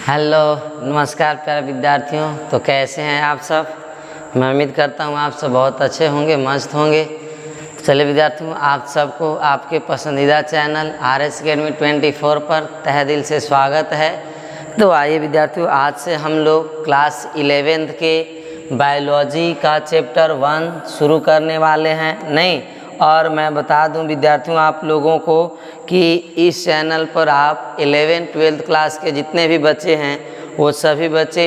Hello, नमस्कार प्यारे विद्यार्थियों। तो कैसे हैं आप सब? मैं उम्मीद करता हूँ आप सब बहुत अच्छे होंगे, मस्त होंगे। चलिए विद्यार्थियों, आप सबको आपके पसंदीदा चैनल RS Academy 24 पर तहे दिल से स्वागत है। तो आइए विद्यार्थियों, आज से हम लोग क्लास 11th के बायोलॉजी का चैप्टर 1 शुरू करने वाले हैं। नहीं, और मैं बता दूं विद्यार्थियों आप लोगों को कि इस चैनल पर आप 11th-12th क्लास के जितने भी बच्चे हैं वो सभी बच्चे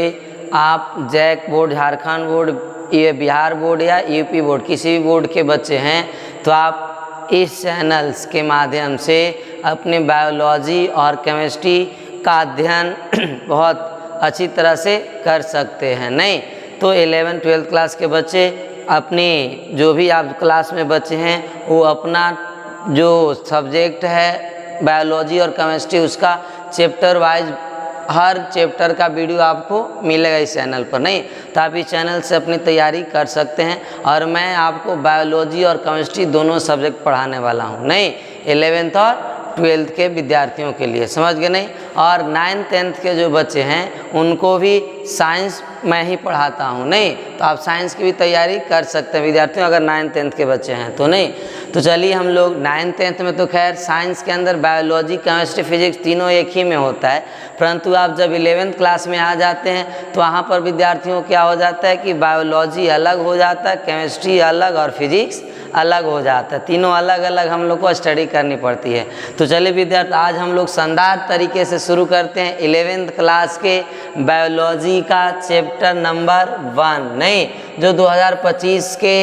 आप जैक बोर्ड, झारखंड बोर्ड, ये बिहार बोर्ड या यूपी बोर्ड, किसी भी बोर्ड के बच्चे हैं तो आप इस चैनल्स के माध्यम से अपने बायोलॉजी और केमिस्ट्री का अध्ययन बहुत अच्छी तरह से कर सकते हैं। नहीं तो 11th-12th क्लास के बच्चे अपने जो भी आप क्लास में बच्चे हैं वो अपना जो सब्जेक्ट है बायोलॉजी और केमिस्ट्री उसका चैप्टर वाइज हर चैप्टर का वीडियो आपको मिलेगा इस चैनल पर। नहीं तो आप इस चैनल से अपनी तैयारी कर सकते हैं और मैं आपको बायोलॉजी और केमिस्ट्री दोनों सब्जेक्ट पढ़ाने वाला हूँ। नहीं 11th और 12th के विद्यार्थियों के लिए, समझ गए? नहीं, और 9th-10th के जो बच्चे हैं उनको भी साइंस मैं ही पढ़ाता हूँ। नहीं तो आप साइंस की भी तैयारी कर सकते हैं विद्यार्थियों अगर 9th-10th के बच्चे हैं तो। नहीं तो चलिए हम लोग 9th-10th में तो खैर साइंस के अंदर बायोलॉजी, केमिस्ट्री, फिजिक्स तीनों एक ही में होता है, परंतु आप जब 11th क्लास में आ जाते हैं तो वहाँ पर विद्यार्थियों क्या हो जाता है कि बायोलॉजी अलग हो जाता है, केमिस्ट्री अलग और फिजिक्स अलग हो जाता है। तीनों अलग अलग हम लोग को स्टडी करनी पड़ती है। तो चलिए विद्यार्थी, आज हम लोग शानदार तरीके से शुरू करते हैं 11th क्लास के बायोलॉजी का चैप्टर नंबर 1। नहीं जो 2025 के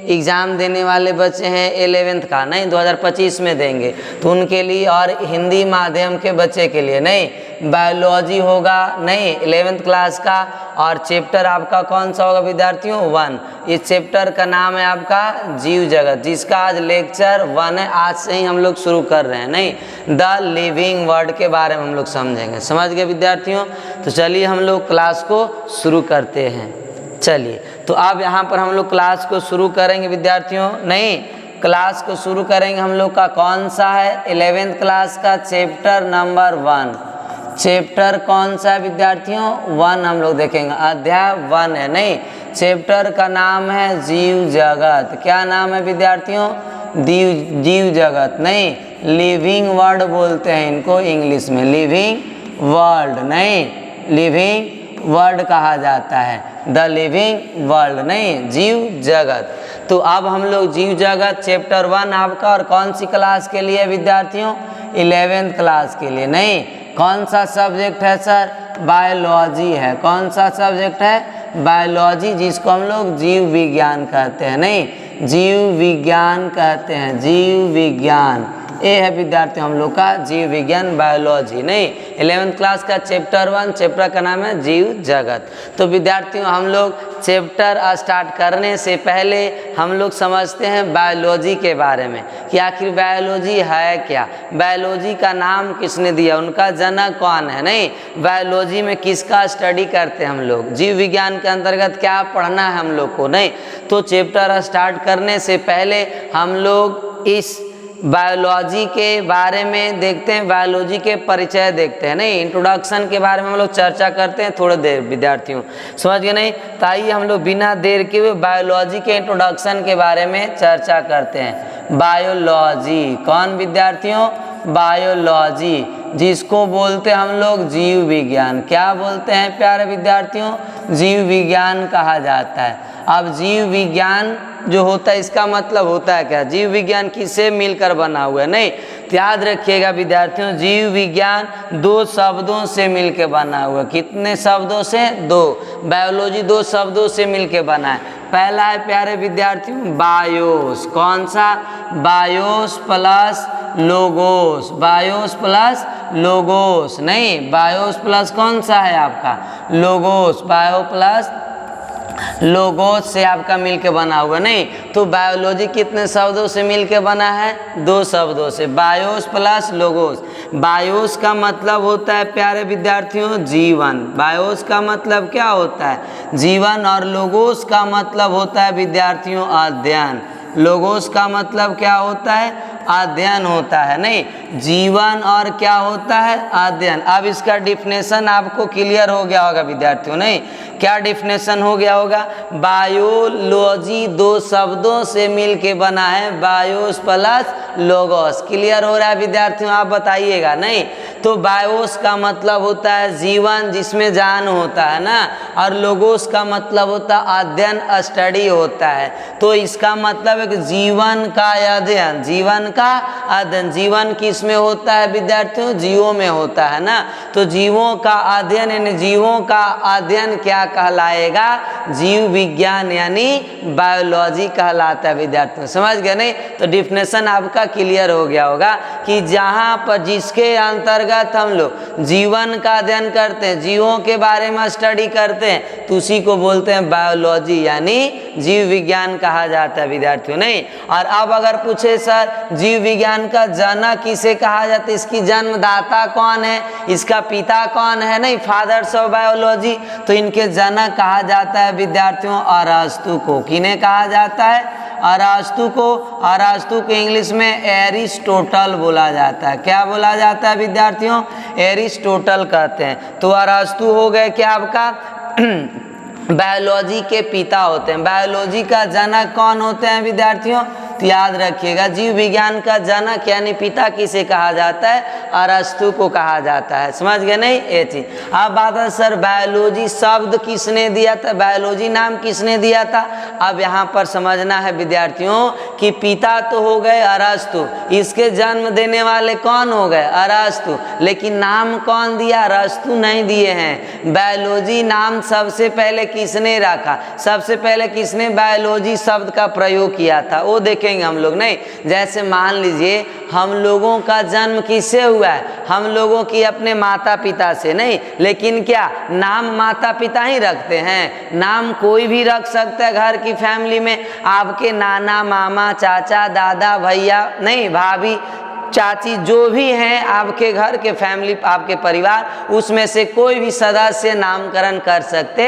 एग्ज़ाम देने वाले बच्चे हैं 11th का, नहीं 2025 में देंगे तो उनके लिए, और हिंदी माध्यम के बच्चे के लिए नहीं बायोलॉजी होगा नहीं 11th क्लास का, और चैप्टर आपका कौन सा होगा विद्यार्थियों? 1। इस चैप्टर का नाम है आपका जीव जगत, जिसका आज लेक्चर 1 है। आज से ही हम लोग शुरू कर रहे हैं। नहीं द लिविंग वर्ल्ड के बारे में हम लोग समझेंगे। समझ गए विद्यार्थियों? तो चलिए हम लोग क्लास को शुरू करते हैं। चलिए तो अब यहाँ पर हम लोग क्लास को शुरू करेंगे विद्यार्थियों। नहीं क्लास को शुरू करेंगे हम लोग का कौन सा है? 11th क्लास का चैप्टर नंबर 1। चैप्टर कौन सा है विद्यार्थियों? 1 हम लोग देखेंगे, अध्याय 1 है। नहीं चैप्टर का नाम है जीव जगत। क्या नाम है विद्यार्थियों? जीव जगत। नहीं लिविंग वर्ल्ड बोलते हैं इनको इंग्लिश में, लिविंग वर्ल्ड। नहीं लिविंग वर्ल्ड कहा जाता है, द लिविंग वर्ल्ड। नहीं जीव जगत। तो अब हम लोग जीव जगत चैप्टर 1 आपका, और कौन सी क्लास के लिए विद्यार्थियों? 11th क्लास के लिए। नहीं कौन सा सब्जेक्ट है सर? बायोलॉजी है। कौन सा सब्जेक्ट है? बायोलॉजी, जिसको हम लोग जीव विज्ञान कहते हैं। नहीं जीव विज्ञान कहते हैं, जीव विज्ञान। ये है विद्यार्थियों हम लोग का जीव विज्ञान बायोलॉजी। नहीं 11th क्लास का चैप्टर 1, चैप्टर का नाम है जीव जगत। तो विद्यार्थियों हम लोग चैप्टर स्टार्ट करने से पहले हम लोग समझते हैं बायोलॉजी के बारे में कि आखिर बायोलॉजी है क्या, बायोलॉजी का नाम किसने दिया, उनका जनक कौन है। नहीं बायोलॉजी में किसका स्टडी करते हैं हम लोग, जीव विज्ञान के अंतर्गत क्या पढ़ना है हम लोग को। नहीं तो चैप्टर स्टार्ट करने से पहले हम लोग इस बायोलॉजी के बारे में देखते हैं, बायोलॉजी के परिचय देखते हैं। नहीं इंट्रोडक्शन के बारे में हम लोग चर्चा करते हैं थोड़ी देर विद्यार्थियों, समझ गए? नहीं तो आइए हम लोग बिना देर के हुए बायोलॉजी के इंट्रोडक्शन के बारे में चर्चा करते हैं। बायोलॉजी कौन विद्यार्थियों? बायोलॉजी, जिसको बोलते हैं हम लोग जीव विज्ञान। क्या बोलते हैं प्यारे विद्यार्थियों? जीव विज्ञान कहा जाता है। अब जीव विज्ञान जो होता है इसका मतलब होता है क्या? जीव विज्ञान किससे मिलकर बना हुआ है? नहीं तो याद रखिएगा विद्यार्थियों, जीव विज्ञान 2 शब्दों से मिलकर बना हुआ है। कितने शब्दों से? 2। बायोलॉजी 2 शब्दों से मिलकर बना है। पहला है प्यारे विद्यार्थियों बायोस। कौन सा? BIOS plus logos. BIOS plus logos. नहीं बायोस प्लस कौन सा है आपका? लोगोस। बायो प्लस लोगोस से आपका मिलके बना हुआ। नहीं तो बायोलॉजी कितने शब्दों से मिलके बना है? 2 शब्दों से, बायोस प्लस लोगोस। बायोस का मतलब होता है प्यारे विद्यार्थियों जीवन। बायोस का मतलब क्या होता है? जीवन। और लोगोस का मतलब होता है विद्यार्थियों अध्ययन। लोगोस का मतलब क्या होता है? अध्ययन होता है। नहीं, जीवन और क्या होता है, अध्ययन। अब इसका डिफिनेशन आपको क्लियर हो गया होगा विद्यार्थियों। नहीं, क्या डिफिनेशन हो गया होगा, बायोलॉजी दो शब्दों से मिलके बना है, बायोस प्लस लोगोस। क्लियर हो रहा है विद्यार्थियों, आप बताइएगा। नहीं, तो बायोस का मतलब होता है जीवन जिसमें जान होता है ना, और लोगोस का मतलब होता है अध्ययन, स्टडी होता है। तो इसका मतलब है कि जीवन का अध्ययन, जीवन का अध्ययन। जीवन किस में होता है विद्यार्थियों, जीवों में होता है ना। तो जीवों का अध्ययन यानी जीवों का अध्ययन क्या कहलाएगा, जीव विज्ञान यानी बायोलॉजी कहलाता है विद्यार्थियों। समझ गए। नहीं, तो डिफिनेशन आपका क्लियर हो गया होगा कि जहाँ पर जिसके अंतर्गत हम लोग जीवन का अध्ययन करते हैं, जीवों के बारे में स्टडी करते हैं, तो उसी को बोलते हैं बायोलॉजी यानी जीव विज्ञान कहा जाता है विद्यार्थियों। नहीं, और अब अगर पूछे सर जीव विज्ञान का जनक किसे कहा जाता है, इसकी जन्मदाता कौन है, इसका पिता कौन है, नहीं, फादर्स ऑफ बायोलॉजी, तो इनके जनक कहा जाता है विद्यार्थियों अरस्तु को। किन्हें कहा जाता है, अरस्तु को। अरस्तु को इंग्लिश में एरिस्टोटल बोला जाता है। क्या बोला जाता है विद्यार्थियों, एरिस्टोटल कहते हैं। तो अरस्तु हो गए क्या आपका बायोलॉजी के पिता होते हैं। बायोलॉजी का जनक कौन होते हैं विद्यार्थियों, तो याद रखिएगा जीव विज्ञान का जनक यानी पिता किसे कहा जाता है, अरस्तु को कहा जाता है। समझ गए। नहीं, ये चीज। अब बात है सर बायोलॉजी शब्द किसने दिया था, बायोलॉजी नाम किसने दिया था। अब यहाँ पर समझना है विद्यार्थियों कि पिता तो हो गए अरस्तु, इसके जन्म देने वाले कौन हो गए, अरस्तु, लेकिन नाम कौन दिया, अरस्तु नहीं दिए हैं। बायोलॉजी नाम सबसे पहले किसने रखा, सबसे पहले किसने बायोलॉजी शब्द का प्रयोग किया था, वो देखेंगे हम लोग। नहीं, जैसे मान लीजिए हम लोगों का जन्म किससे हुआ है, हम लोगों की अपने माता पिता से। नहीं, लेकिन क्या नाम माता पिता ही रखते हैं, नाम कोई भी रख सकता है। घर की फैमिली में आपके नाना, मामा, चाचा, दादा, भैया, नहीं, भाभी, चाची, जो भी हैं आपके घर के फैमिली, आपके परिवार, उसमें से कोई भी सदस्य नामकरण कर सकते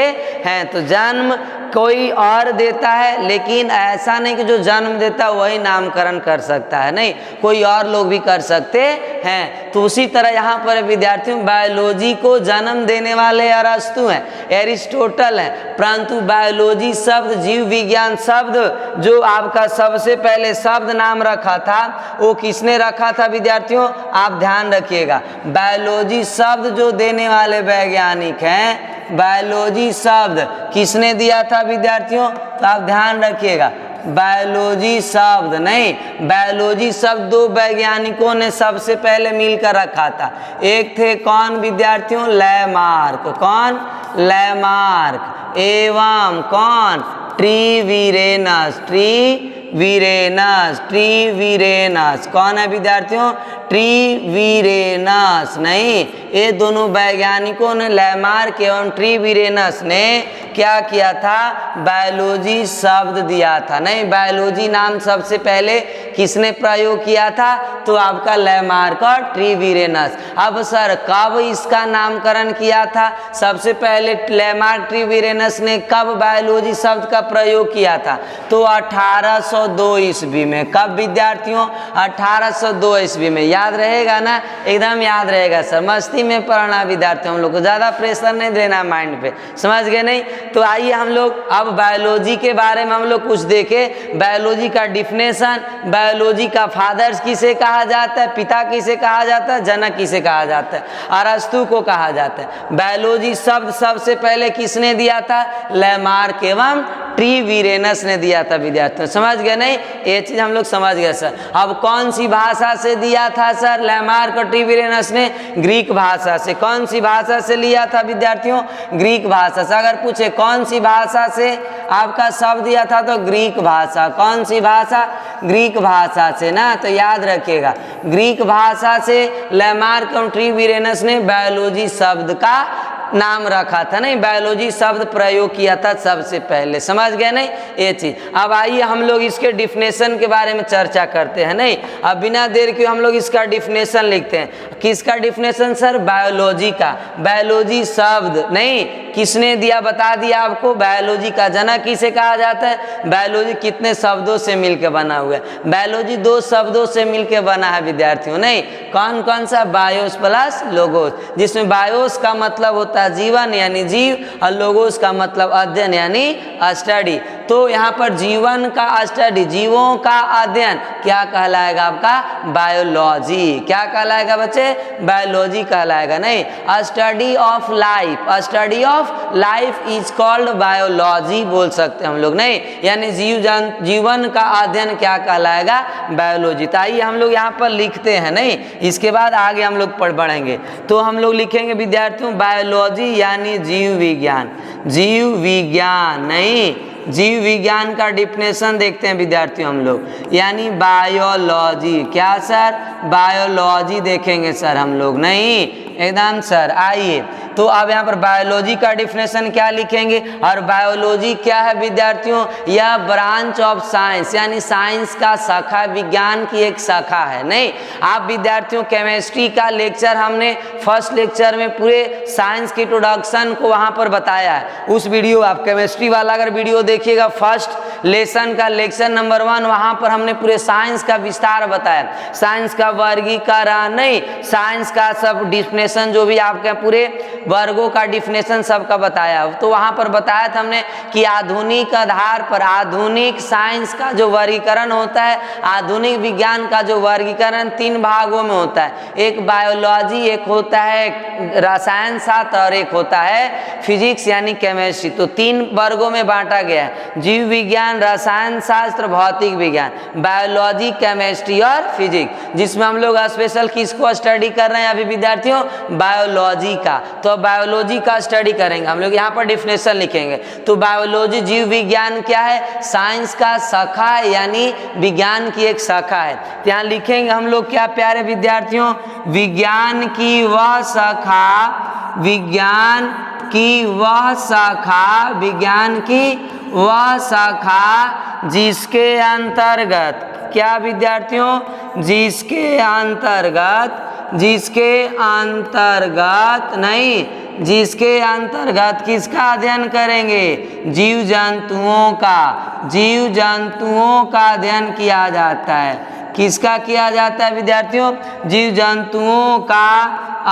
हैं। तो जन्म कोई और देता है, लेकिन ऐसा नहीं कि जो जन्म देता है वही नामकरण कर सकता है। नहीं, कोई और लोग भी कर सकते हैं। तो उसी तरह यहाँ पर विद्यार्थियों बायोलॉजी को जन्म देने वाले अरस्तु हैं, एरिस्टोटल हैं, परंतु बायोलॉजी शब्द, जीव विज्ञान शब्द जो आपका सबसे पहले शब्द नाम रखा था वो किसने रखा था विद्यार्थियों, आप ध्यान रखिएगा। बायोलॉजी शब्द जो देने वाले वैज्ञानिक हैं, बायोलॉजी शब्द किसने दिया था विद्यार्थियों, तो आप ध्यान रखिएगा। बायोलॉजी शब्द नहीं, बायोलॉजी शब्द दो वैज्ञानिकों ने सबसे पहले मिलकर रखा था। एक थे कौन विद्यार्थियों, लैमार्क। कौन, लैमार्क। एवं कौन, ट्रीवीरेनस। ट्रीवीरेनस, ट्रीवीरेनस कौन है विद्यार्थियों, ट्रीवीरेनस। नहीं, ये दोनों वैज्ञानिकों ने, लैमार्क एवं ट्रीवीरेनस ने क्या किया था, बायोलॉजी शब्द दिया था। नहीं, बायोलॉजी नाम सबसे पहले किसने प्रयोग किया था, तो आपका लैमार्क और ट्रीवीरेनस। अब सर कब इसका नामकरण किया था, सबसे पहले लैमार्क ट्रीवीरेनस ने कब बायोलॉजी शब्द का प्रयोग किया था, तो 1802 ईस्वी में। कब विद्यार्थियों, 1802 ईस्वी में। याद रहेगा ना, एकदम याद रहेगा सर, मस्ती में पढ़ना विद्यार्थियों, हम लोग को ज़्यादा प्रेशर नहीं देना माइंड पे। समझ गए। नहीं, तो आइए हम लोग अब बायोलॉजी के बारे में हम लोग कुछ देखें। बायोलॉजी का डिफिनेशन, बायोलॉजी का फादर्स किसे कहा जाता है, पिता किसे कहा जाता है, जनक किसे कहा जाता है, अरस्तु को कहा जाता है। बायोलॉजी शब्द सबसे पहले किसने दिया था, लैमार्क एवं ट्रीवीरेनस ने दिया था विद्यार्थियों। समझ गए। नहीं, ये चीज हम लोग समझ गए सर। अब कौन सी भाषा से दिया था सर, लैमार्क और ट्रीवीरेनस ने, ग्रीक भाषा से। कौन सी भाषा से लिया था विद्यार्थियों, ग्रीक भाषा से। अगर पूछे कौन सी भाषा से आपका शब्द दिया था, तो ग्रीक भाषा। कौन सी भाषा, ग्रीक भाषा से ना, तो याद रखिएगा ग्रीक भाषा से लैमार्क और ट्रीवीरेनस ने बायोलॉजी शब्द का नाम रखा था। नहीं, बायोलॉजी शब्द प्रयोग किया था सबसे पहले। समझ गए। नहीं, ये चीज। अब आइए हम लोग इसके डिफिनेशन के बारे में चर्चा करते हैं। नहीं, अब बिना देर के हम लोग इसका डिफिनेशन लिखते हैं। किसका डिफिनेशन सर, बायोलॉजी का। बायोलॉजी शब्द नहीं, किसने दिया, बता दिया आपको, बायोलॉजी का जनक किसे कहा जाता है। बायोलॉजी कितने शब्दों से मिलकर बना हुआ है, बायोलॉजी 2 शब्दों से मिलकर बना है विद्यार्थियों। नहीं, कौन कौन सा, बायोस प्लस लोगोस, जिसमें बायोस का मतलब होता है जीवन यानी जीव, और लोगोस का मतलब अध्ययन यानी स्टडी। तो यहाँ पर जीवन का स्टडी, जीवों का अध्ययन क्या कहलाएगा आपका, बायोलॉजी। क्या कहलाएगा बच्चे, बायोलॉजी कहलाएगा। नहीं, study of life, study of life is called biology बोल सकते हैं हम लोग। नहीं, यानी जीवन का अध्ययन क्या कहलाएगा, बायोलॉजी। तो आइए हम लोग यहाँ पर लिखते हैं। नहीं, इसके बाद आगे हम लोग बढ़ेंगे। तो हम लोग लिखेंगे विद्यार्थियों बायोलॉजी यानी जीव विज्ञान, जीव विज्ञान। नहीं, जीव विज्ञान का डिफिनेशन देखते हैं विद्यार्थियों हम लोग, यानी बायोलॉजी। क्या सर, बायोलॉजी देखेंगे सर हम लोग। नहीं, एकदम सर। आइए, तो अब यहाँ पर बायोलॉजी का डिफिनेशन क्या लिखेंगे, और बायोलॉजी क्या है विद्यार्थियों, यह ब्रांच ऑफ साइंस यानी साइंस का शाखा, विज्ञान की एक शाखा है। नहीं, आप विद्यार्थियों केमिस्ट्री का लेक्चर हमने फर्स्ट लेक्चर में पूरे साइंस की इंट्रोडक्शन को वहाँ पर बताया है। उस वीडियो, आप केमिस्ट्री वाला अगर वीडियो देखिएगा, फर्स्ट लेसन का लेक्चर नंबर 1, वहाँ पर हमने पूरे साइंस का विस्तार बताया, साइंस का वर्गीकरण, नहीं साइंस का सब डिफिनेशन, जो भी आपके पूरे वर्गों का डिफिनेशन सबका बताया। तो वहाँ पर बताया था हमने कि आधुनिक आधार पर आधुनिक साइंस का जो वर्गीकरण होता है, आधुनिक विज्ञान का जो वर्गीकरण 3 भागों में होता है। एक बायोलॉजी, एक होता है रसायन शास्त्र, और एक होता है फिजिक्स यानी केमिस्ट्री। तो 3 वर्गों में बांटा गया है, जीव विज्ञान, रसायन शास्त्र, भौतिक विज्ञान, बायोलॉजी, केमिस्ट्री और फिजिक्स, जिसमें हम लोग स्पेशल किसको स्टडी कर रहे हैं अभी विद्यार्थियों, बायोलॉजी का। तो बायोलॉजी का स्टडी करेंगे हम लोग, यहाँ पर डिफिनेशन लिखेंगे। तो बायोलॉजी, जीव विज्ञान क्या है, साइंस का शाखा है, यानी विज्ञान की एक शाखा है। यहाँ लिखेंगे हम लोग क्या प्यारे विद्यार्थियों, विज्ञान की वह शाखा, विज्ञान की वह शाखा, विज्ञान की वह शाखा जिसके अंतर्गत, क्या विद्यार्थियों, जिसके अंतर्गत, जिसके अंतर्गत, नहीं जिसके अंतर्गत किसका अध्ययन करेंगे, जीव जंतुओं का, जीव जंतुओं का अध्ययन किया जाता है। किसका किया जाता है विद्यार्थियों, जीव जंतुओं का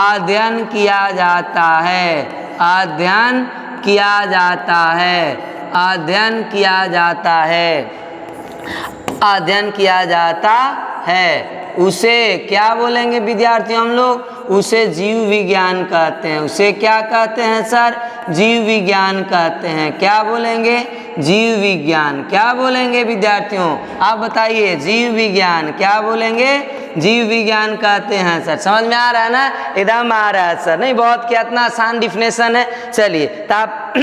अध्ययन किया जाता है, अध्ययन किया जाता है, अध्ययन किया जाता है, अध्ययन किया जाता है। उसे क्या बोलेंगे विद्यार्थियों हम लोग, उसे जीव विज्ञान कहते हैं। उसे क्या कहते हैं सर, जीव विज्ञान कहते हैं। क्या बोलेंगे, जीव विज्ञान। क्या बोलेंगे विद्यार्थियों, आप बताइए, जीव विज्ञान क्या बोलेंगे, जीव विज्ञान कहते हैं सर। समझ में आ रहा है ना, एकदम आ रहा है सर। नहीं, बहुत क्या इतना आसान डिफिनेशन है। चलिए, तो आप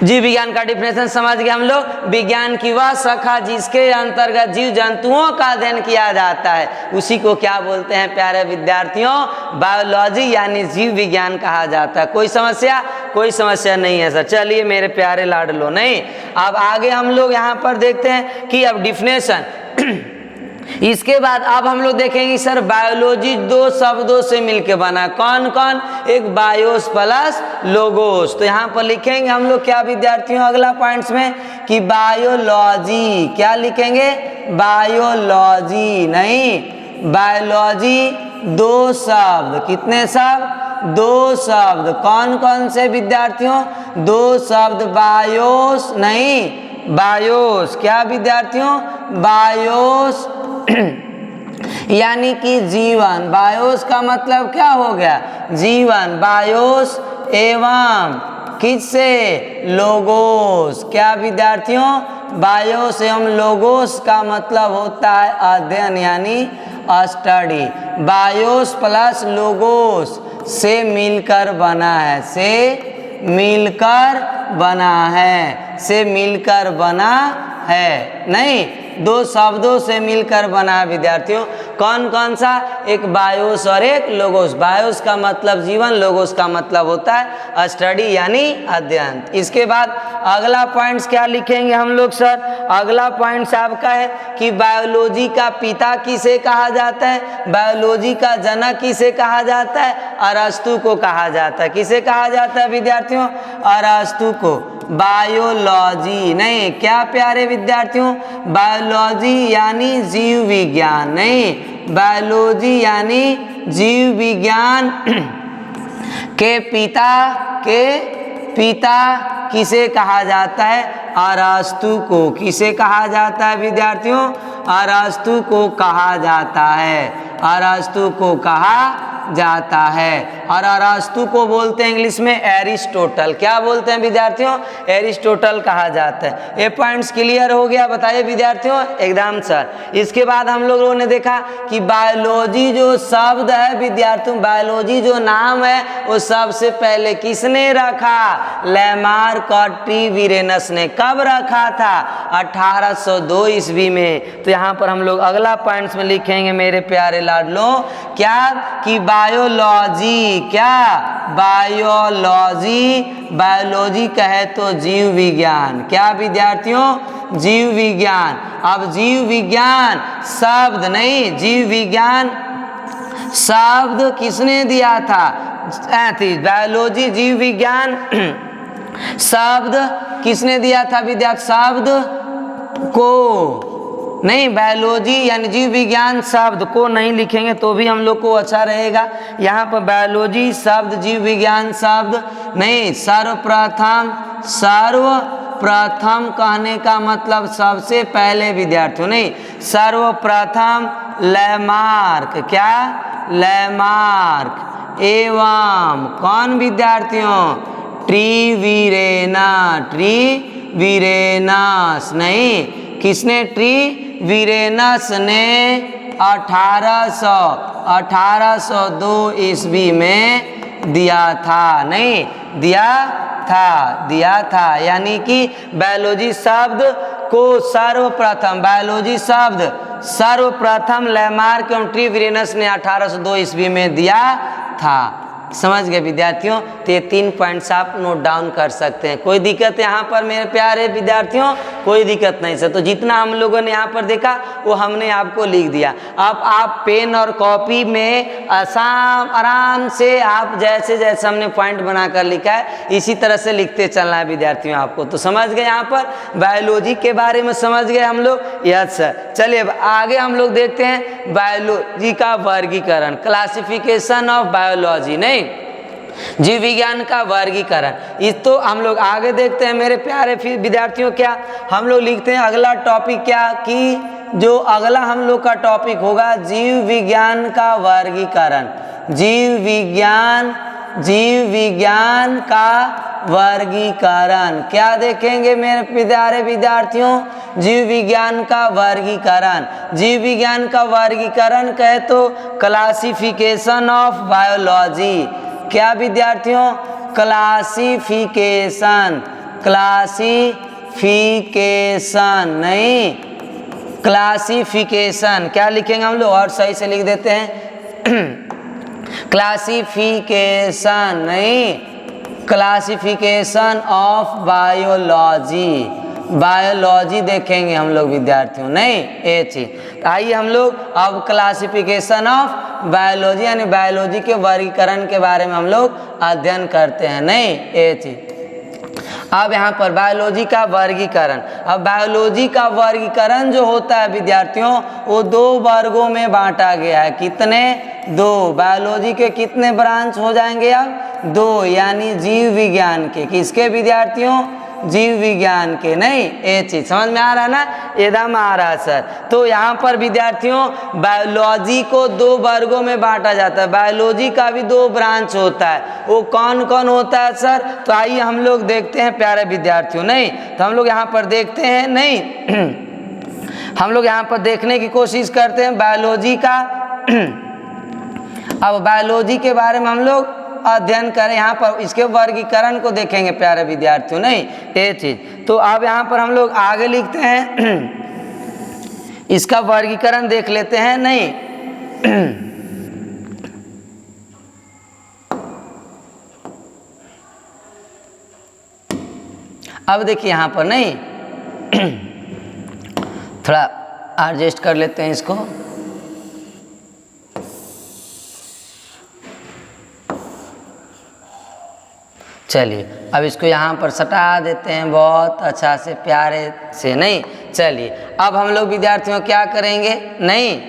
जीव विज्ञान का डिफिनेशन समझ गए हम लोग, विज्ञान की वह शाखा जिसके अंतर्गत जीव जंतुओं का अध्ययन किया जाता है, उसी को क्या बोलते हैं प्यारे विद्यार्थियों, बायोलॉजी यानी जीव विज्ञान कहा जाता है। कोई समस्या, कोई समस्या नहीं है सर। चलिए मेरे प्यारे लाडलो। नहीं, अब आगे हम लोग यहाँ पर देखते हैं कि अब डिफिनेशन इसके बाद अब हम लोग देखेंगे सर बायोलॉजी 2 शब्दों से मिलके बना, कौन कौन, एक बायोस प्लस लोगोस। तो यहाँ पर लिखेंगे हम लोग क्या विद्यार्थियों, अगला पॉइंट्स में कि बायोलॉजी, क्या लिखेंगे, बायोलॉजी। नहीं, बायोलॉजी 2 शब्द, कितने शब्द, 2 शब्द। कौन कौन से विद्यार्थियों, 2 शब्द, बायोस, नहीं बायोस। क्या विद्यार्थियों, बायोस यानी कि जीवन, बायोस का मतलब क्या हो गया, जीवन, बायोस एवं किससे, लोगोस। क्या विद्यार्थियों, बायोस एवं लोगोस का मतलब होता है अध्ययन यानी स्टडी। बायोस प्लस लोगोस से मिलकर बना है, से मिलकर बना है, से मिलकर बना है। नहीं, 2 शब्दों से मिलकर बना है विद्यार्थियों। कौन कौन सा, एक बायोस और एक लोगोस। बायोस का मतलब जीवन, लोगोस का मतलब होता है स्टडी यानी अध्ययन। इसके बाद अगला पॉइंट्स क्या लिखेंगे हम लोग सर? अगला पॉइंट्स आपका है कि बायोलॉजी का पिता किसे कहा जाता है, बायोलॉजी का जनक किसे कहा जाता है? अरस्तु को कहा जाता है। किसे कहा जाता है विद्यार्थियों? अरस्तु को। बायोलॉजी नहीं, क्या प्यारे विद्यार्थियों, बायोलॉजी यानी जीव विज्ञान नहीं, बायोलॉजी यानी जीव विज्ञान के पिता किसे कहा जाता है? अरस्तु को। किसे कहा जाता है विद्यार्थियों? अरस्तु को कहा जाता है, अरस्तु को कहा जाता है। और अरस्तु को बोलते हैं इंग्लिश में एरिस्टोटल। क्या बोलते हैं विद्यार्थियों? एरिस्टोटल कहा जाता है। ये पॉइंट्स क्लियर हो गया? बताइए विद्यार्थियों एकदम सर। इसके बाद हम लोगों ने देखा कि बायोलॉजी जो शब्द है विद्यार्थियों, बायोलॉजी जो नाम है वो सबसे पहले किसने रखा? लैमार्क और ट्रीवीरेनस ने। कब रखा था? 1802 ईस्वी में। तो यहाँ पर हम लोग अगला पॉइंट्स में लिखेंगे मेरे प्यारे लाडलो, क्या कि बायोलॉजी, क्या बायोलॉजी, बायोलॉजी कहे तो जीव विज्ञान। क्या विद्यार्थियों? जीव विज्ञान। अब जीव विज्ञान शब्द नहीं, जीव विज्ञान शब्द किसने दिया था? बायोलॉजी जीव विज्ञान शब्द किसने दिया था विद्यार्थी? शब्द को नहीं, बायोलॉजी यानी जीव विज्ञान शब्द को नहीं लिखेंगे तो भी हम लोग को अच्छा रहेगा। यहाँ पर बायोलॉजी शब्द, जीव विज्ञान शब्द नहीं, सर्वप्रथम कहने का मतलब सबसे पहले विद्यार्थियों नहीं, सर्वप्रथम लैमार्क। क्या? लैमार्क एवं कौन विद्यार्थियों? ट्रीवीरेनस नहीं, किसने? ट्रीवीरेनस ने 1802 ईस्वी में दिया था। नहीं, दिया था यानी कि बायोलॉजी शब्द को सर्वप्रथम, बायोलॉजी शब्द सर्वप्रथम लैमार्क एवं ट्रीवीरेनस ने 1802 ईस्वी में दिया था। समझ गए विद्यार्थियों? तो ये 3 पॉइंट्स आप नोट डाउन कर सकते हैं। कोई दिक्कत यहाँ पर मेरे प्यारे विद्यार्थियों? कोई दिक्कत नहीं सर। तो जितना हम लोगों ने यहाँ पर देखा वो हमने आपको लिख दिया। अब आप पेन और कॉपी में आराम से आप जैसे जैसे हमने पॉइंट बनाकर लिखा है इसी तरह से लिखते चलना है विद्यार्थियों आपको। तो समझ गए यहाँ पर बायोलॉजी के बारे में समझ गए हम लोग? Yes sir. चलिए अब आगे हम लोग देखते हैं बायोलॉजी का वर्गीकरण, क्लासिफिकेशन ऑफ बायोलॉजी नहीं, जीव विज्ञान का वर्गीकरण। इस तो हम लोग आगे देखते हैं मेरे प्यारे विद्यार्थियों। क्या हम लोग लिखते हैं अगला टॉपिक, क्या कि जो अगला हम लोग का टॉपिक होगा जीव विज्ञान का वर्गीकरण। जीव विज्ञान का वर्गीकरण क्या देखेंगे मेरे प्यारे विद्यार्थियों? जीव विज्ञान का वर्गीकरण। जीव विज्ञान का वर्गीकरण कहे तो क्लासिफिकेशन ऑफ बायोलॉजी। क्या विद्यार्थियों? क्लासिफिकेशन नहीं, क्लासिफिकेशन। क्या लिखेंगे हम लोग? और सही से लिख देते हैं क्लासिफिकेशन नहीं, क्लासिफिकेशन ऑफ बायोलॉजी। बायोलॉजी देखेंगे हम लोग विद्यार्थियों नहीं, ये चीज। आइए हम लोग अब क्लासिफिकेशन ऑफ बायोलॉजी यानी बायोलॉजी के वर्गीकरण के बारे में हम लोग अध्ययन करते हैं नहीं, ये चीज। अब यहाँ पर बायोलॉजी का वर्गीकरण। अब बायोलॉजी का वर्गीकरण जो होता है विद्यार्थियों वो 2 वर्गों में बांटा गया है। कितने? 2। बायोलॉजी के कितने ब्रांच हो जाएंगे अब? 2, यानी जीव विज्ञान के। किसके विद्यार्थियों? जीव विज्ञान के नहीं, ये चीज समझ में आ रहा है ना? एकदम आ रहा है सर। तो यहाँ पर विद्यार्थियों बायोलॉजी को 2 वर्गों में बांटा जाता है। बायोलॉजी का भी 2 ब्रांच होता है। वो कौन कौन होता है सर? तो आइए हम लोग देखते हैं प्यारे विद्यार्थियों नहीं। तो हम लोग यहाँ पर देखते हैं नहीं हम लोग यहाँ पर देखने की कोशिश करते हैं बायोलॉजी का। अब बायोलॉजी के बारे में हम लोग अध्ययन करें, यहाँ पर इसके वर्गीकरण को देखेंगे प्यारे विद्यार्थियों नहीं, ये चीज। तो अब यहाँ पर हम लोग आगे लिखते हैं इसका वर्गीकरण देख लेते हैं नहीं। अब देखिए यहाँ पर नहीं थोड़ा एडजस्ट कर लेते हैं इसको। चलिए अब इसको यहाँ पर सटा देते हैं बहुत अच्छा से प्यारे से। नहीं चलिए अब हम लोग विद्यार्थियों क्या करेंगे, नहीं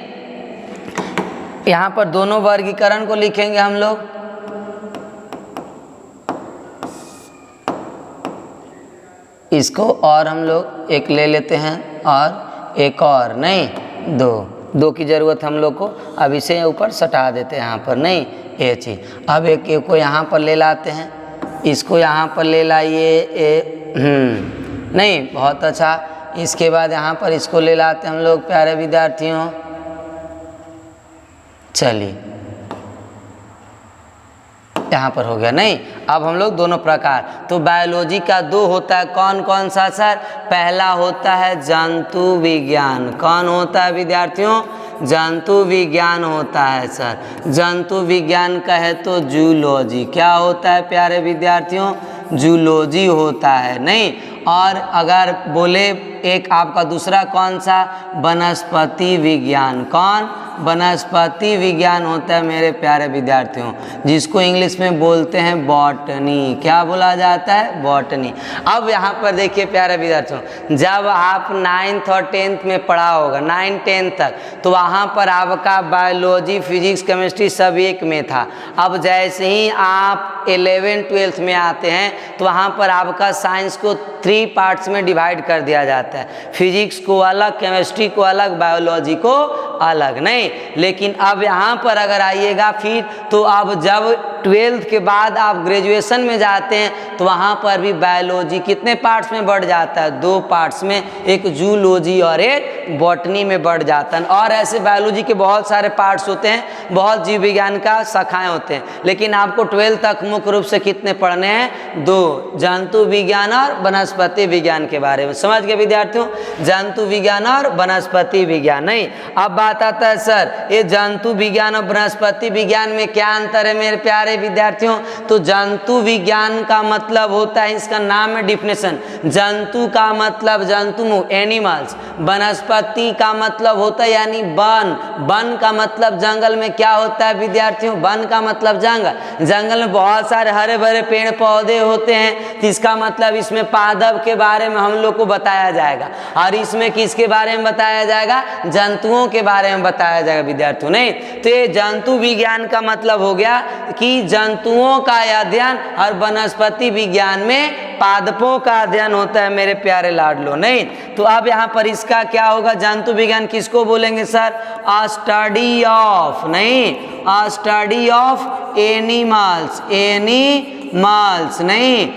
यहाँ पर दोनों वर्गीकरण को लिखेंगे हम लोग। इसको और हम लोग एक ले लेते हैं और एक और, नहीं दो की ज़रूरत हम लोग को। अब इसे ऊपर सटा देते हैं यहाँ पर, नहीं ये चीज़। अब एक को यहाँ पर ले लाते हैं, इसको यहाँ पर ले लाइए, नहीं बहुत अच्छा। इसके बाद यहाँ पर इसको ले लाते हैं हम लोग प्यारे विद्यार्थियों। चलिए यहाँ पर हो गया। नहीं अब हम लोग दोनों प्रकार, तो बायोलॉजी का दो होता है, कौन कौन सा सर? पहला होता है जंतु विज्ञान। कौन होता है विद्यार्थियों? जंतु विज्ञान होता है सर। जंतु विज्ञान कहे तो जूलॉजी। क्या होता है प्यारे विद्यार्थियों? जूलॉजी होता है। नहीं और अगर बोले एक आपका दूसरा कौन सा? वनस्पति विज्ञान। कौन? वनस्पति विज्ञान होता है मेरे प्यारे विद्यार्थियों, जिसको इंग्लिश में बोलते हैं बॉटनी। क्या बोला जाता है? बॉटनी। अब यहाँ पर देखिए प्यारे विद्यार्थियों, जब आप 9th और 10th में पढ़ा होगा, 9 10 तक, तो वहाँ पर आपका बायोलॉजी फिजिक्स केमिस्ट्री सब एक में था। अब जैसे ही आप 11 12th में आते हैं तो वहाँ पर आपका साइंस को 3 पार्ट्स में डिवाइड कर दिया जाता है। फिजिक्स को अलग, केमिस्ट्री को अलग, बायोलॉजी को अलग। नहीं लेकिन अब यहाँ पर अगर आइएगा फिर, तो अब जब 12th के बाद आप ग्रेजुएशन में जाते हैं तो वहाँ पर भी बायोलॉजी कितने पार्ट्स में बढ़ जाता है? 2 पार्ट्स में, एक जूलॉजी और एक बॉटनी में बढ़ जाता है। और ऐसे बायोलॉजी के बहुत सारे पार्ट्स होते हैं, बहुत जीव विज्ञान का शाखाएं होते हैं, लेकिन आपको 12th तक मुख्य रूप से कितने पढ़ने हैं? 2, जंतु विज्ञान और वनस्पति विज्ञान के बारे में। समझ गए विद्यार्थियों? जंतु विज्ञान और वनस्पति विज्ञान। नहीं अब बात आता है सर ये जंतु विज्ञान और वनस्पति विज्ञान में क्या अंतर है मेरे प्यारे विद्यार्थियों? तो जंतु विज्ञान का मतलब होता है, इसका नाम है डिफिनेशन, जंतु का मतलब जंतु एनिमल्स, वनस्पति का मतलब होता है यानी वन। वन का मतलब जंगल में क्या होता है विद्यार्थियों? वन का मतलब जंगल। जंगल में बहुत सारे हरे भरे पेड़ पौधे होते हैं, तो इसका मतलब इसमें पादप के बारे में हम लोग को बताया जाएगा। और इसमें किसके बारे में बताया जाएगा? जंतुओं के बारे में बताया जाएगा विद्यार्थियों। नहीं तो ये जंतु विज्ञान का मतलब हो गया कि जंतुओं का अध्ययन, और वनस्पति विज्ञान में पादपों का अध्ययन होता है मेरे प्यारे लाडलो। नहीं तो अब यहाँ पर इसका क्या होगा? जंतु विज्ञान किसको बोलेंगे सर? अ स्टडी ऑफ, नहीं a study of animals. Animals नहीं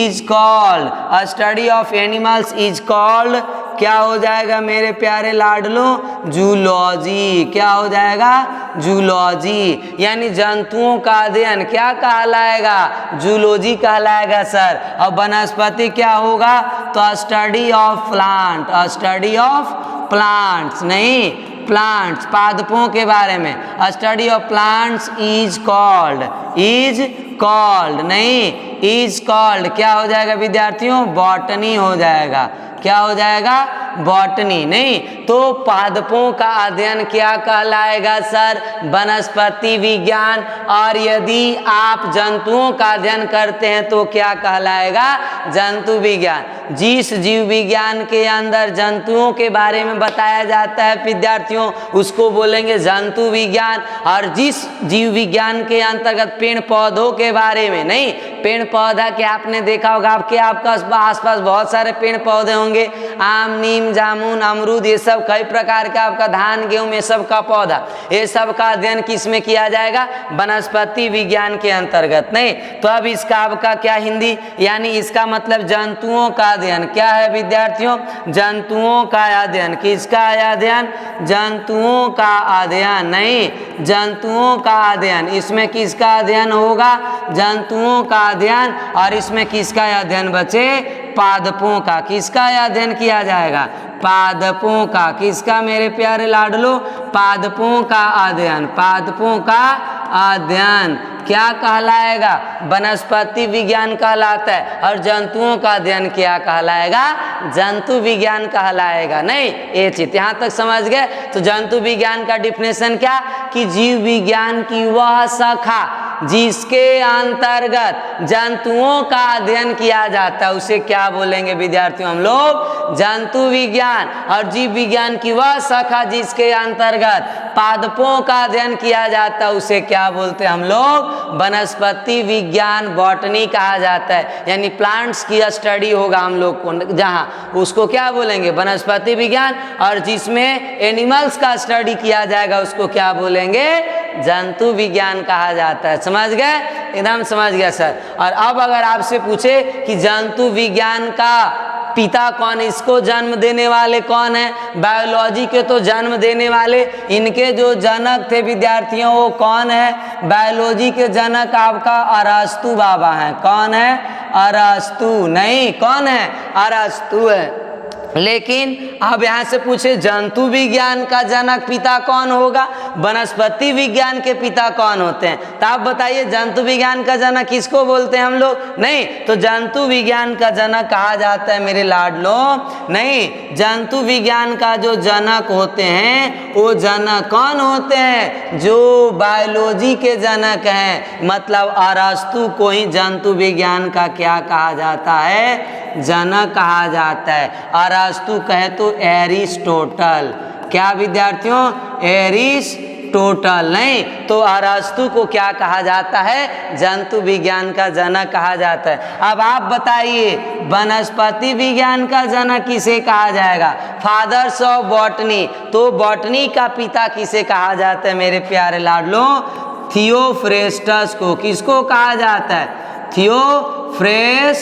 is called, a study of animals is called क्या हो जाएगा मेरे प्यारे लाडलो? जूलॉजी। क्या हो जाएगा? जूलॉजी। यानी जंतुओं का अध्ययन क्या कहलाएगा? जूलॉजी कहलाएगा सर। और वनस्पति क्या होगा? तो study of plant. Study of plants नहीं प्लांट्स, पादपों के बारे में। Study of plants is called नहीं इज कॉल्ड क्या हो जाएगा विद्यार्थियों? बॉटनी हो जाएगा। क्या हो जाएगा? बॉटनी। नहीं तो पादपों का अध्ययन क्या कहलाएगा सर? वनस्पति विज्ञान। और यदि आप जंतुओं का अध्ययन करते हैं तो क्या कहलाएगा? जंतु विज्ञान। जिस जीव विज्ञान के अंदर जंतुओं के बारे में बताया जाता है विद्यार्थियों, उसको बोलेंगे जंतु विज्ञान। और जिस जीव विज्ञान के अंतर्गत पेड़ पौधों के बारे में, नहीं पेड़ पौधा के आपने देखा होगा, आपके आसपास बहुत सारे पेड़ पौधे होंगे, आम, नीम, जामुन, अमरूद, ये सब कई प्रकार का, आपका धान, गेहूं, ये सब का पौधा, ये सब का अध्ययन किस में किया जाएगा? वनस्पति विज्ञान के अंतर्गत। नहीं तो अब इसका आपका क्या हिंदी, यानी इसका मतलब जंतुओं का अध्ययन। क्या है विद्यार्थियों? जंतुओं का अध्ययन। किसका अध्ययन? जंतुओं का अध्ययन। नहीं जंतुओं का अध्ययन। इसमें किसका अध्ययन होगा? जंतुओं का अध्ययन। और इसमें किसका अध्ययन बचे? पादपों का। किसका अध्ययन किया जाएगा? पादपों का। किसका मेरे प्यारे लाडलो? पादपों का अध्ययन। पादपों का अध्ययन क्या कहलाएगा? वनस्पति विज्ञान कहलाता है। और जंतुओं का अध्ययन क्या कहलाएगा? जंतु विज्ञान कहलाएगा। नहीं, ये चीज यहाँ तक समझ गए? तो जंतु विज्ञान का डिफिनेशन क्या कि जीव विज्ञान की वह शाखा जिसके अंतर्गत जंतुओं का अध्ययन किया जाता है उसे क्या बोलेंगे विद्यार्थियों? हम लोग जंतु विज्ञान। और जीव विज्ञान की वह शाखा जिसके अंतर्गत पादपों का अध्ययन किया जाता है उसे क्या बोलते हैं हम लोग? वनस्पति विज्ञान, बॉटनी कहा जाता है। यानी प्लांट्स की स्टडी होगा हम लोग को जहाँ, उसको क्या बोलेंगे? वनस्पति विज्ञान। और जिसमें एनिमल्स का स्टडी किया जाएगा उसको क्या बोलेंगे? जंतु विज्ञान कहा जाता है। समझ गए? एकदम समझ गया सर। और अब अगर आपसे पूछे कि जंतु विज्ञान का पिता कौन, इसको जन्म देने वाले कौन है? बायोलॉजी के तो जन्म देने वाले इनके जो जनक थे विद्यार्थियों वो कौन है? बायोलॉजी के जनक आपका अरस्तु बाबा हैं। कौन है? अरस्तु। नहीं, कौन है? अरस्तु है। लेकिन अब यहाँ से पूछे जंतु विज्ञान का जनक पिता कौन होगा? वनस्पति विज्ञान के पिता कौन होते हैं? तो आप बताइए जंतु विज्ञान का जनक किसको बोलते हैं हम लोग? नहीं, तो जंतु विज्ञान का जनक कहा जाता है मेरे लाडलो, नहीं, जंतु विज्ञान का जो जनक होते हैं वो जनक कौन होते हैं? जो बायोलॉजी के जनक हैं। मतलब अरस्तु को ही जंतु विज्ञान का क्या कहा जाता है? जनक कहा जाता है। अरस्तु कहे तो एरिस्टोटल। क्या विद्यार्थियों? एरिस्टोटल। नहीं, तो अरस्तु को क्या कहा जाता है? जंतु विज्ञान का जनक कहा जाता है। अब आप बताइए वनस्पति विज्ञान का जनक किसे कहा जाएगा? Fathers of botany. तो बॉटनी का पिता किसे कहा जाता है मेरे प्यारे लाडलो? थियोफ्रेस्टस को। किसको कहा जाता है? थियोफ्रेस्टस।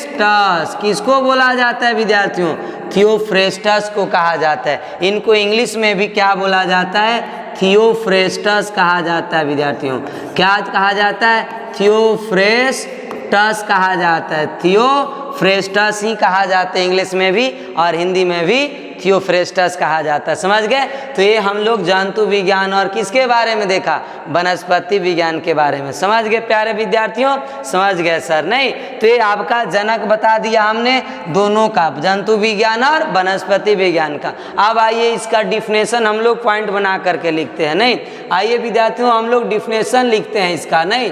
किसको बोला जाता है विद्यार्थियों? थियोफ्रेस्टस को कहा जाता है। इनको इंग्लिश में भी क्या बोला जाता है? थियोफ्रेस्टस कहा जाता है विद्यार्थियों। क्या कहा जाता है? थियोफ्रेस्टस कहा जाता है। थियोफ्रेस्टस ही कहा जाता है इंग्लिश में भी और हिंदी में भी थियोफ्रेस्टस कहा जाता है। समझ गए? तो ये हम लोग जंतु विज्ञान और किसके बारे में देखा? वनस्पति विज्ञान के बारे में। समझ गए प्यारे विद्यार्थियों? समझ गए सर? नहीं, तो ये आपका जनक बता दिया हमने दोनों का, जंतु विज्ञान और वनस्पति विज्ञान का। अब आइए इसका डिफिनेशन हम लोग पॉइंट बना करके लिखते हैं। नहीं, आइए विद्यार्थियों हम लोग डिफिनेशन लिखते हैं इसका। नहीं,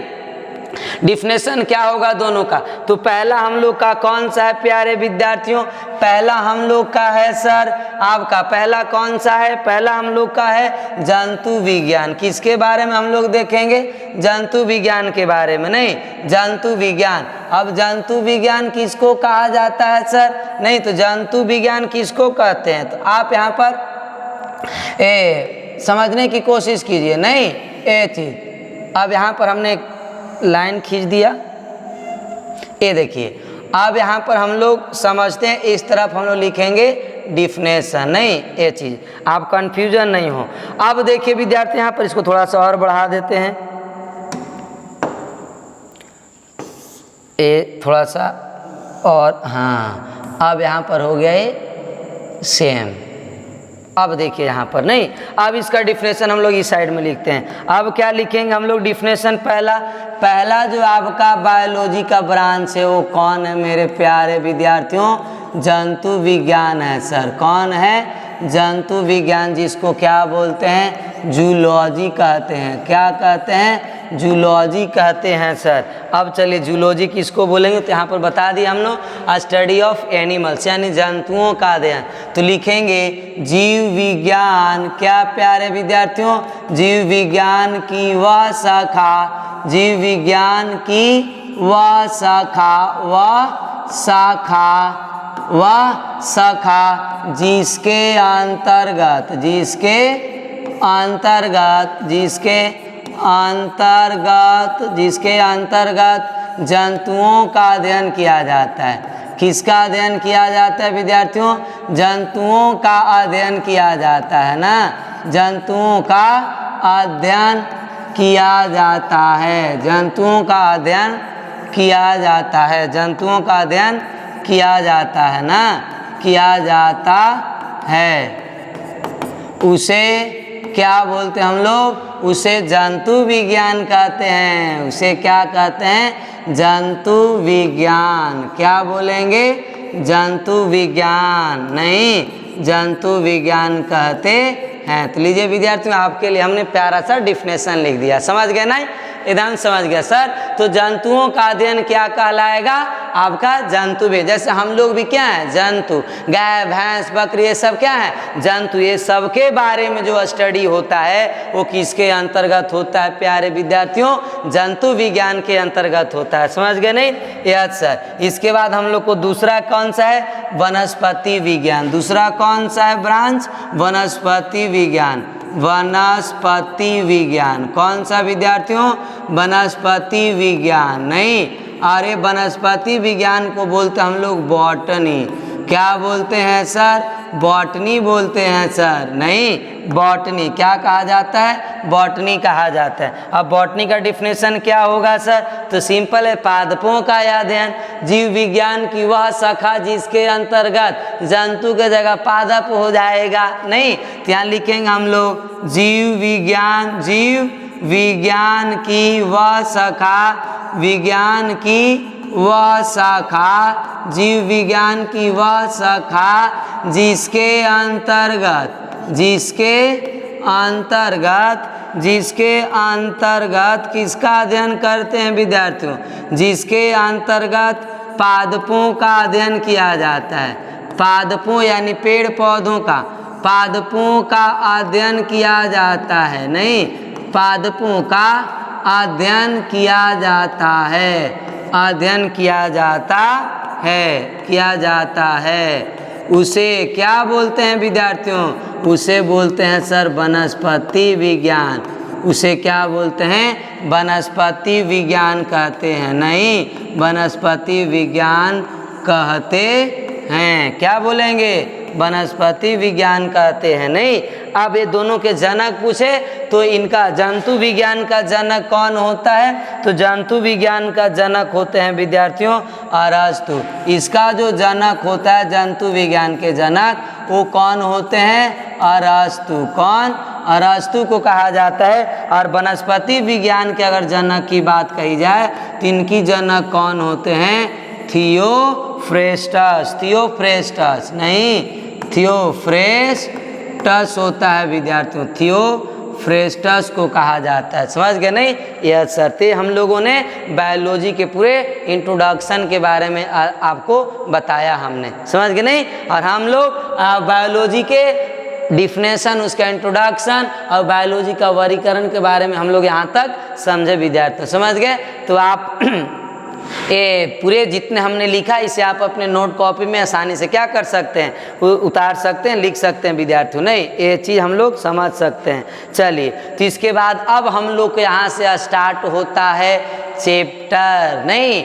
डिफिनेशन क्या होगा दोनों का? तो पहला हम लोग का कौन सा है प्यारे विद्यार्थियों? पहला हम लोग का है सर आपका, पहला कौन सा है? पहला हम लोग का है जंतु विज्ञान। किसके बारे में हम लोग देखेंगे? जंतु विज्ञान के बारे में। नहीं, जंतु विज्ञान। अब जंतु विज्ञान किसको कहा जाता है सर? नहीं, तो जंतु विज्ञान किसको कहते हैं? तो आप यहाँ पर समझने की कोशिश कीजिए। नहीं, ये चीज अब यहाँ पर हमने लाइन खींच दिया, ये देखिए। अब यहाँ पर हम लोग समझते हैं, इस तरफ हम लोग लिखेंगे डिफिनेशन। नहीं, ये चीज़ आप कंफ्यूजन नहीं हो। अब देखिए विद्यार्थी यहाँ पर इसको थोड़ा सा और बढ़ा देते हैं, ये थोड़ा सा और, हाँ अब यहाँ पर हो गया ये सेम। अब देखिए यहाँ पर। नहीं, अब इसका डिफिनेशन हम लोग इस साइड में लिखते हैं। अब क्या लिखेंगे हम लोग डिफिनेशन? पहला जो आपका बायोलॉजी का ब्रांच है वो कौन है मेरे प्यारे विद्यार्थियों? जंतु विज्ञान है सर। कौन है? जंतु विज्ञान, जिसको क्या बोलते हैं? जूलॉजी कहते हैं। क्या कहते हैं? जूलॉजी कहते हैं सर। अब चलिए जूलॉजी किसको बोलेंगे? तो यहाँ पर बता दिया हम लोग, स्टडी ऑफ एनिमल्स, यानी जंतुओं का अध्ययन। तो लिखेंगे जीव विज्ञान। क्या प्यारे विद्यार्थियों? जीव विज्ञान की वह शाखा, जीव विज्ञान की वह शाखा, वह शाखा जिसके अंतर्गत जंतुओं का अध्ययन किया जाता है। किसका अध्ययन किया जाता है विद्यार्थियों? जंतुओं का अध्ययन किया जाता है ना, जंतुओं का अध्ययन किया जाता है। जंतुओं का अध्ययन किया जाता है। जंतुओं का अध्ययन किया जाता है ना, किया जाता है। उसे क्या बोलते हैं हम लोग? उसे जंतु विज्ञान कहते हैं। उसे क्या कहते हैं? जंतु विज्ञान। क्या बोलेंगे? जंतु विज्ञान, नहीं जंतु विज्ञान कहते हैं। तो लीजिए विद्यार्थियों, आपके लिए हमने प्यारा सा डिफिनेशन लिख दिया। समझ गए ना? एकदम समझ गया सर। तो जंतुओं का अध्ययन क्या कहलाएगा? आपका जंतु भी। जैसे हम लोग भी क्या है? जंतु। गाय भैंस बकरी ये सब क्या है? जंतु। ये सब के बारे में जो स्टडी होता है वो किसके अंतर्गत होता है प्यारे विद्यार्थियों? जंतु विज्ञान के अंतर्गत होता है। समझ गए नहीं? Yes sir. इसके बाद हम लोग को दूसरा कौन सा है? वनस्पति विज्ञान। दूसरा कौन सा है ब्रांच? वनस्पति विज्ञान। वनस्पति विज्ञान। कौन सा विद्यार्थियों? वनस्पति विज्ञान। नहीं, अरे वनस्पति विज्ञान को बोलते हम लोग बॉटनी। क्या बोलते हैं सर? बॉटनी बोलते हैं सर। नहीं, बॉटनी क्या कहा जाता है? बॉटनी कहा जाता है। अब बॉटनी का डिफिनेशन क्या होगा सर? तो सिंपल है, पादपों का अध्ययन। जीव विज्ञान की वह शाखा जिसके अंतर्गत जंतु के जगह पादप हो जाएगा। नहीं, तो यहाँ लिखेंगे हम लोग जीव विज्ञान। जीव विज्ञान की वह शाखा, विज्ञान की वह शाखा, जीव विज्ञान की वह शाखा जिसके अंतर्गत किसका अध्ययन करते हैं विद्यार्थियों? जिसके अंतर्गत पादपों का अध्ययन किया जाता है। पादपों यानी पेड़ पौधों का, पादपों का अध्ययन किया जाता है। नहीं, पादपों का अध्ययन किया जाता है। अध्ययन किया जाता है। उसे क्या बोलते हैं विद्यार्थियों? उसे बोलते हैं सर वनस्पति विज्ञान। उसे क्या बोलते हैं? वनस्पति विज्ञान कहते हैं। नहीं, वनस्पति विज्ञान कहते हैं। क्या बोलेंगे? वनस्पति विज्ञान कहते हैं। नहीं, अब ये दोनों के जनक पूछे तो इनका जंतु विज्ञान का जनक कौन होता है? तो जंतु विज्ञान का जनक होते हैं विद्यार्थियों अरस्तु। इसका जो जनक होता है जंतु विज्ञान के जनक, वो कौन होते हैं? अरस्तु। कौन? अरस्तु को कहा जाता है। और वनस्पति विज्ञान के अगर जनक की बात कही जाए तो इनकी जनक कौन होते हैं? थियोफ्रेस्टस। थियोफ्रेस्टस नहीं, थियोफ्रेस्टस होता है विद्यार्थियों। थियोफ्रेस्टस को कहा जाता है। समझ गए नहीं? यह शर्तें हम लोगों ने बायोलॉजी के पूरे इंट्रोडक्शन के बारे में आपको बताया हमने। समझ गए नहीं? और हम लोग बायोलॉजी के डिफिनेशन, उसका इंट्रोडक्शन और बायोलॉजी का वर्गीकरण के बारे में हम लोग यहाँ तक समझे विद्यार्थियों। समझ गए? तो आप ये पूरे जितने हमने लिखा इसे आप अपने नोट कॉपी में आसानी से क्या कर सकते हैं? उतार सकते हैं, लिख सकते हैं विद्यार्थियों। नहीं, ये चीज़ हम लोग समझ सकते हैं। चलिए, तो इसके बाद अब हम लोग के यहाँ से स्टार्ट होता है चैप्टर। नहीं,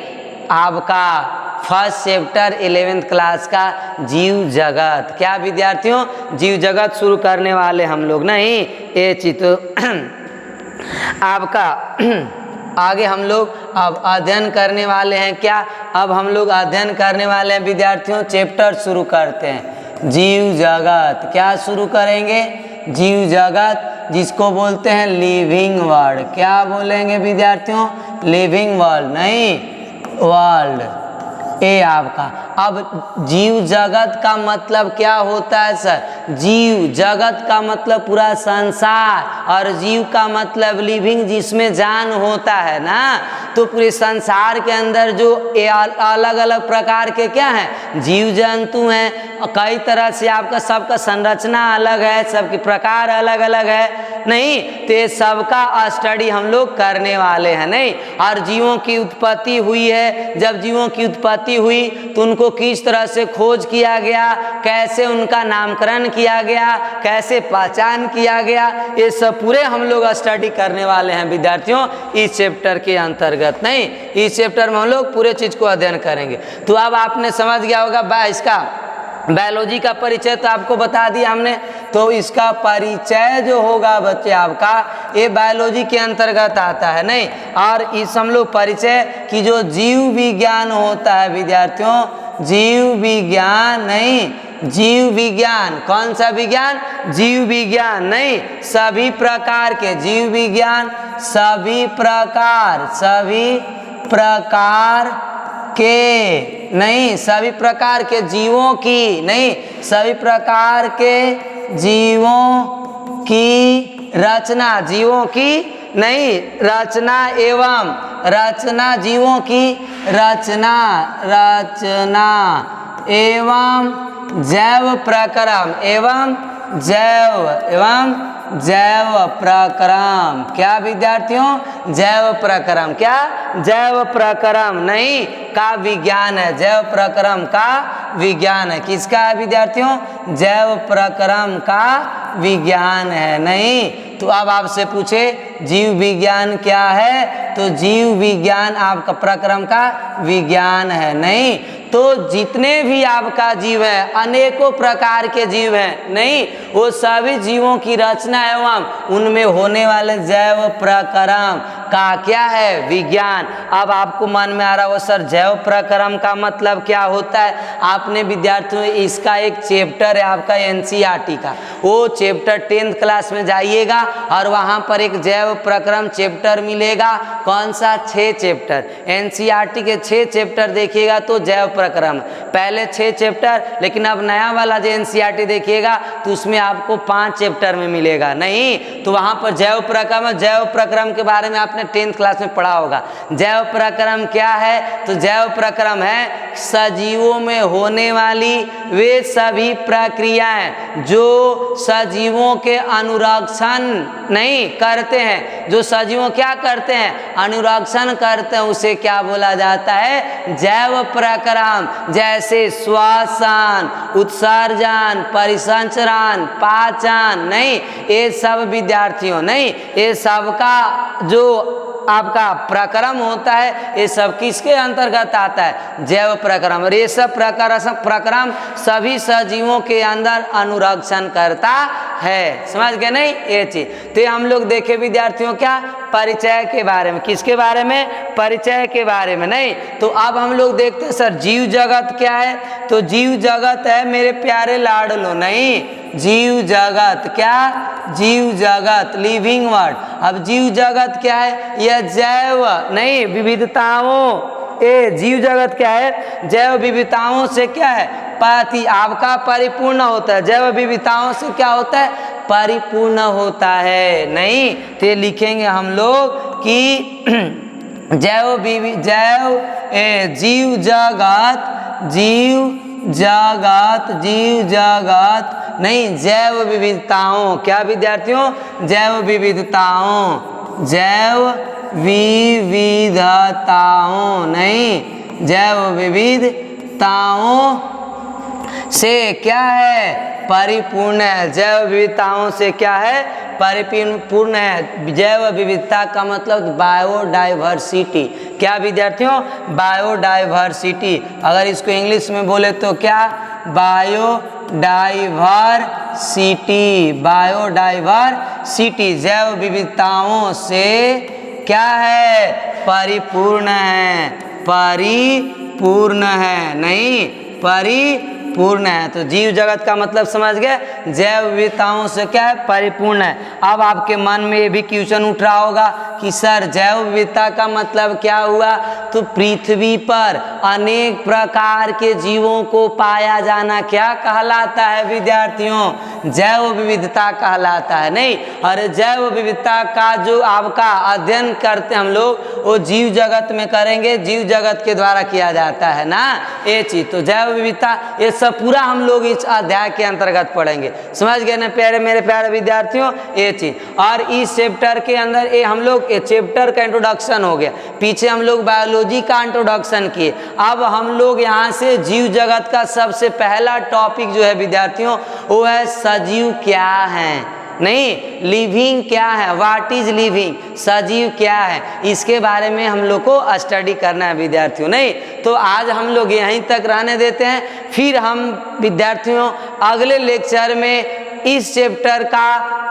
आपका फर्स्ट चैप्टर 11th क्लास का जीव जगत। क्या विद्यार्थियों? जीव जगत शुरू करने वाले हम लोग। नहीं, ये चीज तो आपका आगे हम लोग अब अध्ययन करने वाले हैं। क्या? अब हम लोग अध्ययन करने वाले हैं विद्यार्थियों, चैप्टर शुरू करते हैं जीव जगत। क्या शुरू करेंगे? जीव जगत, जिसको बोलते हैं लिविंग वर्ल्ड। क्या बोलेंगे विद्यार्थियों? Living world. नहीं, वर्ल्ड। ये आपका अब जीव जगत का मतलब क्या होता है सर? जीव जगत का मतलब पूरा संसार, और जीव का मतलब लिविंग, जिसमें जान होता है ना। तो पूरे संसार के अंदर जो अलग अलग प्रकार के क्या हैं? जीव जंतु हैं। कई तरह से आपका सबका संरचना अलग है, सबके प्रकार अलग अलग है। नहीं, तो ये सबका स्टडी हम लोग करने वाले हैं। नहीं, और जीवों की उत्पत्ति हुई है। जब जीवों की उत्पत्ति हुई तो उनको किस तरह से खोज किया गया, कैसे उनका नामकरण किया गया, कैसे पहचान किया गया, ये सब पूरे हम लोग स्टडी करने वाले हैं विद्यार्थियों इस चैप्टर के अंतर्गत। नहीं, इस चैप्टर में हम लोग पूरे चीज को अध्ययन करेंगे। तो अब आपने समझ गया होगा इसका बायोलॉजी का परिचय तो आपको बता दिया हमने। तो इसका परिचय जो होगा बच्चे आपका, ये बायोलॉजी के अंतर्गत आता है। नहीं, और इस हम लोग परिचय की जो जीव विज्ञान होता है विद्यार्थियों, जीव विज्ञान। नहीं, जीव विज्ञान। कौन सा विज्ञान? जीव विज्ञान। नहीं, सभी प्रकार के जीव विज्ञान, सभी प्रकार के, नहीं सभी प्रकार के जीवों की, नहीं सभी प्रकार के जीवों की रचना, जीवों की नहीं रचना एवं रचना, जीवों की रचना एवं जैव प्रक्रम, एवं जैव प्रक्रम। क्या विद्यार्थियों? जैव प्रक्रम। क्या? जैव प्रक्रम नहीं का विज्ञान है, जैव प्रक्रम का विज्ञान है। किसका है विद्यार्थियों? जैव प्रक्रम का विज्ञान है। नहीं तो अब आपसे पूछे जीव विज्ञान क्या है, तो जीव विज्ञान आपका प्रक्रम का विज्ञान है। नहीं तो जितने भी आपका जीव है, अनेकों प्रकार के जीव हैं, नहीं वो सभी जीवों की रचना एवं उनमें होने वाले जैव प्रक्रम का क्या है? विज्ञान। अब आपको मन में आ रहा हो सर जैव प्रक्रम का मतलब क्या होता है? आपने विद्यार्थियों इसका एक चैप्टर है आपका एनसीईआरटी का, वो चैप्टर 10th क्लास में जाइएगा और वहाँ पर एक जैव प्रक्रम चैप्टर मिलेगा। कौन सा? 6 चैप्टर, एनसीईआरटी के 6 चैप्टर देखिएगा तो जैव प्रक्रम। पहले 6 चैप्टर, लेकिन अब नया वाला जो एनसीईआरटी देखिएगा तो उसमें आपको 5 चैप्टर में मिलेगा। नहीं तो वहाँ पर जैव प्रक्रम, जैव प्रक्रम के बारे में आपने 10th क्लास में पढ़ा होगा। जैव प्रक्रम क्या है? तो जैव प्रक्रम है सजीवों में होने वाली वे सभी प्रक्रियाएं जो सजीवों के अनुरक्षण नहीं करते हैं, जो सजीवों क्या करते हैं? अनुरक्षण करते हैं, उसे क्या बोला जाता है? जैव प्रक्रम। जैसे श्वसन, उत्सर्जन, परिसंचरण, पाचन, नहीं ये सब विद्यार्थियों, नहीं ये सबका जो आपका प्रक्रम होता है, ये सब किसके अंतर्गत आता है? जैव प्रक्रम। और ये सब प्रक्रम सभी सजीवों के अंदर अनुरक्षण करता है। समझ गए? नहीं ये चीज तो हम लोग देखे विद्यार्थियों क्या? परिचय के बारे में। किसके बारे में? परिचय के बारे में। नहीं तो अब हम लोग देखते हैं सर जीव जगत क्या है? तो जीव जगत है मेरे प्यारे लाडलो, नहीं जीव जगत। क्या? जीव जगत, लिविंग वर्ड। अब जीव जगत क्या है? यह जैव नहीं विविधताओं, ए जीव जगत क्या है? जैव विविधताओं से क्या है? आपका परिपूर्ण होता है। जैव विविधताओं से क्या होता है? परिपूर्ण होता है। नहीं तो ये लिखेंगे हम लोग कि जीव जगत नहीं जैव विविधताओं। क्या विद्यार्थियों? जैव विविधताओं, जैव विविधताओं, नहीं जैव विविधताओं से क्या है? परिपूर्ण है। जैव विविधताओं से क्या है? परिपूर्ण है। जैव विविधता का मतलब बायोडाइवर्सिटी। क्या विद्यार्थियों? बायोडाइवर्सिटी। अगर इसको इंग्लिश में बोले तो क्या? बायोडाइवर्सिटी। बायोडाइवर्सिटी जैव विविधताओं से क्या है? परिपूर्ण है। परिपूर्ण है, नहीं परिपूर्ण है। तो जीव जगत का मतलब समझ गए? जैव विविधताओं से क्या है? परिपूर्ण है। अब आपके मन में ये भी क्वेश्चन उठ रहा होगा कि सर जैव विविधता का मतलब क्या हुआ? तो पृथ्वी पर अनेक प्रकार के जीवों को पाया जाना क्या कहलाता है विद्यार्थियों? जैव विविधता कहलाता है। नहीं और जैव विविधता का जो आपका अध्ययन करते हम लोग वो जीव जगत में करेंगे, जीव जगत के द्वारा किया जाता है ना ये चीज। तो जैव विविधता ये सब पूरा हम लोग इस अध्याय के अंतर्गत पढ़ेंगे। समझ गए ना प्यारे मेरे प्यारे विद्यार्थियों ये चीज। और इस चैप्टर के अंदर ये हम लोग चैप्टर का इंट्रोडक्शन हो गया। पीछे हम लोग बायोलॉजी का इंट्रोडक्शन किए। अब हम लोग यहाँ से जीव जगत का सबसे पहला टॉपिक जो है विद्यार्थियों वो है सजीव क्या है। नहीं लिविंग क्या है? What is living? सजीव क्या है? इसके बारे में हम लोग को स्टडी करना है विद्यार्थियों। नहीं तो आज हम लोग यहीं तक रहने देते हैं, फिर हम विद्यार्थियों अगले लेक्चर में इस चैप्टर का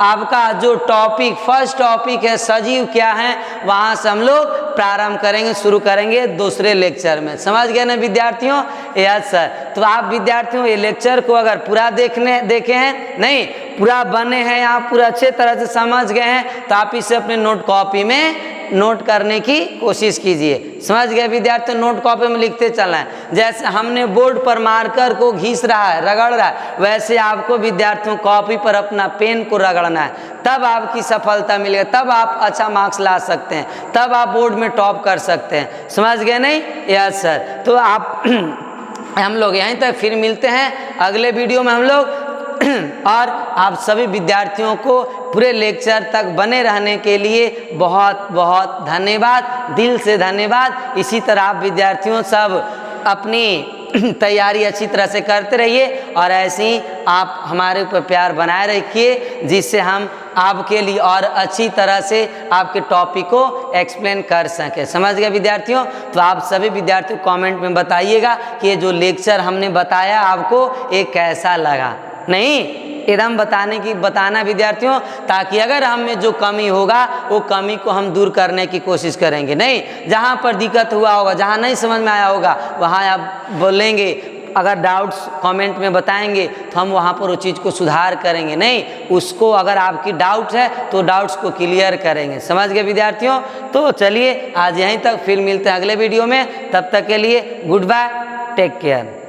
आपका जो टॉपिक फर्स्ट टॉपिक है सजीव क्या है, वहाँ से हम लोग प्रारंभ करेंगे, शुरू करेंगे दूसरे लेक्चर में। समझ गए ना विद्यार्थियों? Yes sir. तो आप विद्यार्थियों ये लेक्चर को अगर पूरा देखे हैं, नहीं पूरा बने हैं, आप पूरा अच्छे तरह से समझ गए हैं, तो आप इसे अपने नोट कॉपी में नोट करने की कोशिश कीजिए। समझ गए विद्यार्थियों? नोट कॉपी में लिखते चलना है। जैसे हमने बोर्ड पर मार्कर को घिस रहा है, रगड़ रहा है, वैसे आपको विद्यार्थियों कॉपी पर अपना पेन को रगड़ना है, तब आपकी सफलता मिलेगी, तब आप अच्छा मार्क्स ला सकते हैं, तब आप बोर्ड में टॉप कर सकते हैं। समझ गए नहीं? Yes sir. तो आप हम लोग यहीं तक, फिर मिलते हैं अगले वीडियो में हम लोग। और आप सभी विद्यार्थियों को पूरे लेक्चर तक बने रहने के लिए बहुत बहुत धन्यवाद, दिल से धन्यवाद। इसी तरह आप विद्यार्थियों सब अपनी तैयारी अच्छी तरह से करते रहिए और ऐसे ही आप हमारे ऊपर प्यार बनाए रखिए, जिससे हम आपके लिए और अच्छी तरह से आपके टॉपिक को एक्सप्लेन कर सकें। समझ गए विद्यार्थियों? तो आप सभी विद्यार्थियों कमेंट में बताइएगा कि ये जो लेक्चर हमने बताया आपको ये कैसा लगा। नहीं एकदम बताना विद्यार्थियों, ताकि अगर हम में जो कमी होगा वो कमी को हम दूर करने की कोशिश करेंगे। नहीं, जहाँ पर दिक्कत हुआ होगा, जहाँ नहीं समझ में आया होगा, वहाँ आप बोलेंगे, अगर डाउट्स कमेंट में बताएंगे तो हम वहाँ पर वो चीज़ को सुधार करेंगे। नहीं, उसको अगर आपकी डाउट है तो डाउट्स को क्लियर करेंगे। समझ गए विद्यार्थियों? तो चलिए आज यहीं तक, फिर मिलते हैं अगले वीडियो में। तब तक के लिए गुड बाय, टेक केयर।